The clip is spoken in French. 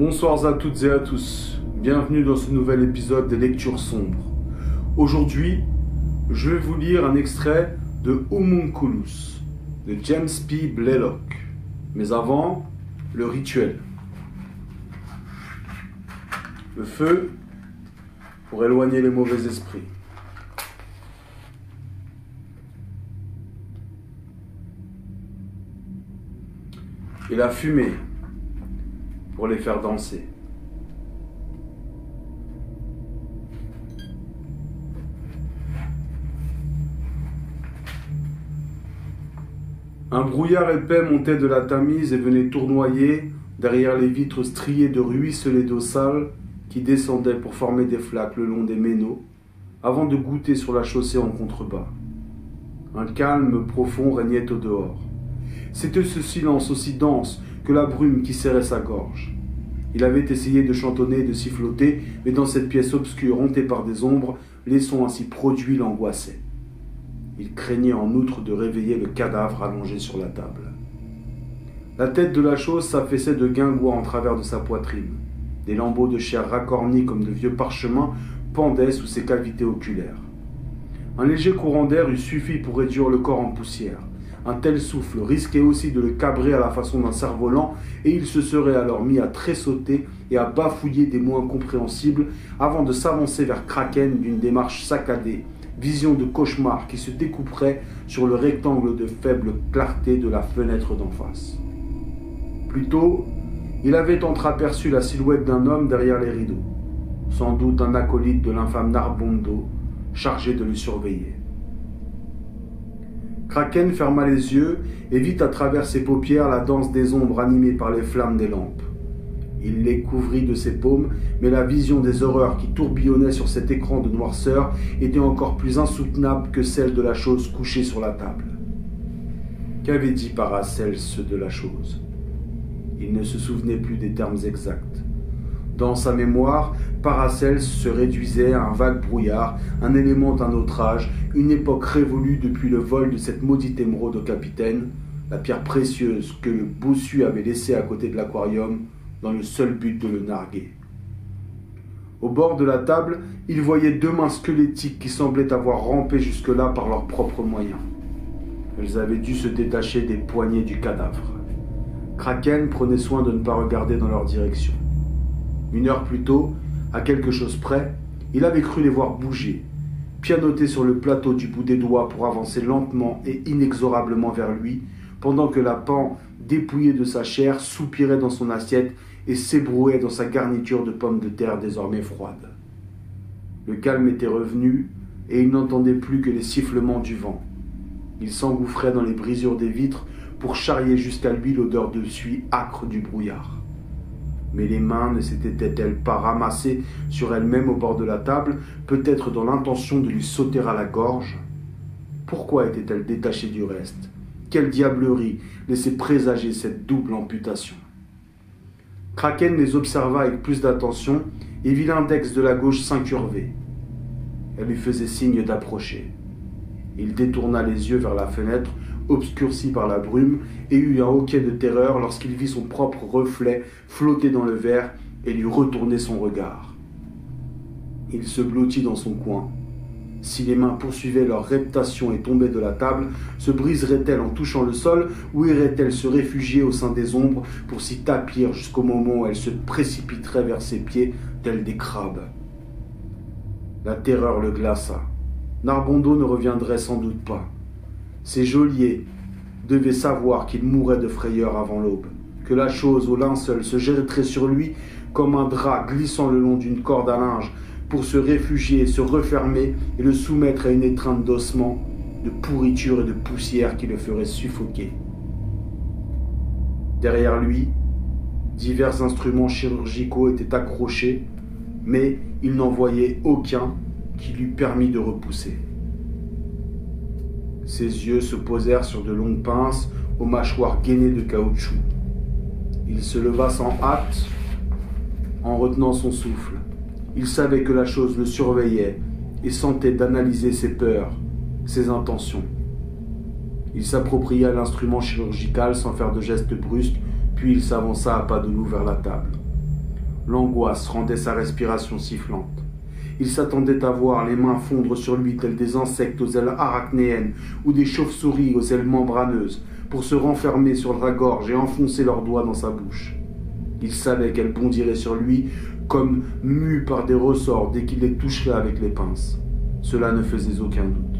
Bonsoir à toutes et à tous, bienvenue dans ce nouvel épisode des Lectures Sombres. Aujourd'hui, je vais vous lire un extrait de Homunculus de James P. Blaylock. Mais avant, le rituel. Le feu pour éloigner les mauvais esprits. Et la fumée pour les faire danser. Un brouillard épais montait de la Tamise et venait tournoyer derrière les vitres striées de ruisselets d'eau sale qui descendaient pour former des flaques le long des ménaux, avant de goutter sur la chaussée en contrebas. Un calme profond régnait au dehors. C'était ce silence aussi dense que la brume qui serrait sa gorge. Il avait essayé de chantonner et de siffloter, mais dans cette pièce obscure hantée par des ombres, les sons ainsi produits l'angoissaient. Il craignait en outre de réveiller le cadavre allongé sur la table. La tête de la chose s'affaissait de guingois en travers de sa poitrine. Des lambeaux de chair racornis comme de vieux parchemins pendaient sous ses cavités oculaires. Un léger courant d'air eût suffi pour réduire le corps en poussière. Un tel souffle risquait aussi de le cabrer à la façon d'un cerf-volant, et il se serait alors mis à tressauter et à bafouiller des mots incompréhensibles avant de s'avancer vers Kraken d'une démarche saccadée, vision de cauchemar qui se découperait sur le rectangle de faible clarté de la fenêtre d'en face. Plus tôt, il avait entreaperçu la silhouette d'un homme derrière les rideaux, sans doute un acolyte de l'infâme Narbondo, chargé de le surveiller. Kraken ferma les yeux et vit à travers ses paupières la danse des ombres animée par les flammes des lampes. Il les couvrit de ses paumes, mais la vision des horreurs qui tourbillonnaient sur cet écran de noirceur était encore plus insoutenable que celle de la chose couchée sur la table. Qu'avait dit Paracelse de la chose? Il ne se souvenait plus des termes exacts. Dans sa mémoire, Paracelse se réduisait à un vague brouillard, un élément d'un autre âge, une époque révolue depuis le vol de cette maudite émeraude au capitaine, la pierre précieuse que le bossu avait laissée à côté de l'aquarium, dans le seul but de le narguer. Au bord de la table, il voyait deux mains squelettiques qui semblaient avoir rampé jusque-là par leurs propres moyens. Elles avaient dû se détacher des poignets du cadavre. Kraken prenait soin de ne pas regarder dans leur direction. Une heure plus tôt, à quelque chose près, il avait cru les voir bouger, pianoter sur le plateau du bout des doigts pour avancer lentement et inexorablement vers lui, pendant que la pan, dépouillée de sa chair, soupirait dans son assiette et s'ébrouait dans sa garniture de pommes de terre désormais froides. Le calme était revenu et il n'entendait plus que les sifflements du vent. Il s'engouffrait dans les brisures des vitres pour charrier jusqu'à lui l'odeur de suie âcre du brouillard. Mais les mains ne s'étaient-elles pas ramassées sur elles-mêmes au bord de la table, peut-être dans l'intention de lui sauter à la gorge? Pourquoi étaient-elles détachées du reste? Quelle diablerie laissait présager cette double amputation? Kraken les observa avec plus d'attention et vit l'index de la gauche s'incurver. Elle lui faisait signe d'approcher. Il détourna les yeux vers la fenêtre, obscurci par la brume, et eut un hoquet de terreur lorsqu'il vit son propre reflet flotter dans le verre et lui retourner son regard. Il se blottit dans son coin. Si les mains poursuivaient leur reptation et tombaient de la table, se briseraient-elles en touchant le sol ou iraient-elles se réfugier au sein des ombres pour s'y tapir jusqu'au moment où elles se précipiteraient vers ses pieds telles des crabes? La terreur le glaça. Narbondo ne reviendrait sans doute pas. Ses geôliers devaient savoir qu'il mourrait de frayeur avant l'aube, que la chose au linceul se jetterait sur lui comme un drap glissant le long d'une corde à linge pour se réfugier, se refermer et le soumettre à une étreinte d'ossements, de pourriture et de poussière qui le ferait suffoquer. Derrière lui, divers instruments chirurgicaux étaient accrochés, mais il n'en voyait aucun qui lui permît de repousser. Ses yeux se posèrent sur de longues pinces aux mâchoires gainées de caoutchouc. Il se leva sans hâte, en retenant son souffle. Il savait que la chose le surveillait et sentait d'analyser ses peurs, ses intentions. Il s'appropria l'instrument chirurgical sans faire de geste brusque, puis il s'avança à pas de loup vers la table. L'angoisse rendait sa respiration sifflante. Il s'attendait à voir les mains fondre sur lui tels des insectes aux ailes arachnéennes ou des chauves-souris aux ailes membraneuses pour se renfermer sur sa gorge et enfoncer leurs doigts dans sa bouche. Il savait qu'elles bondiraient sur lui comme mues par des ressorts dès qu'il les toucherait avec les pinces. Cela ne faisait aucun doute.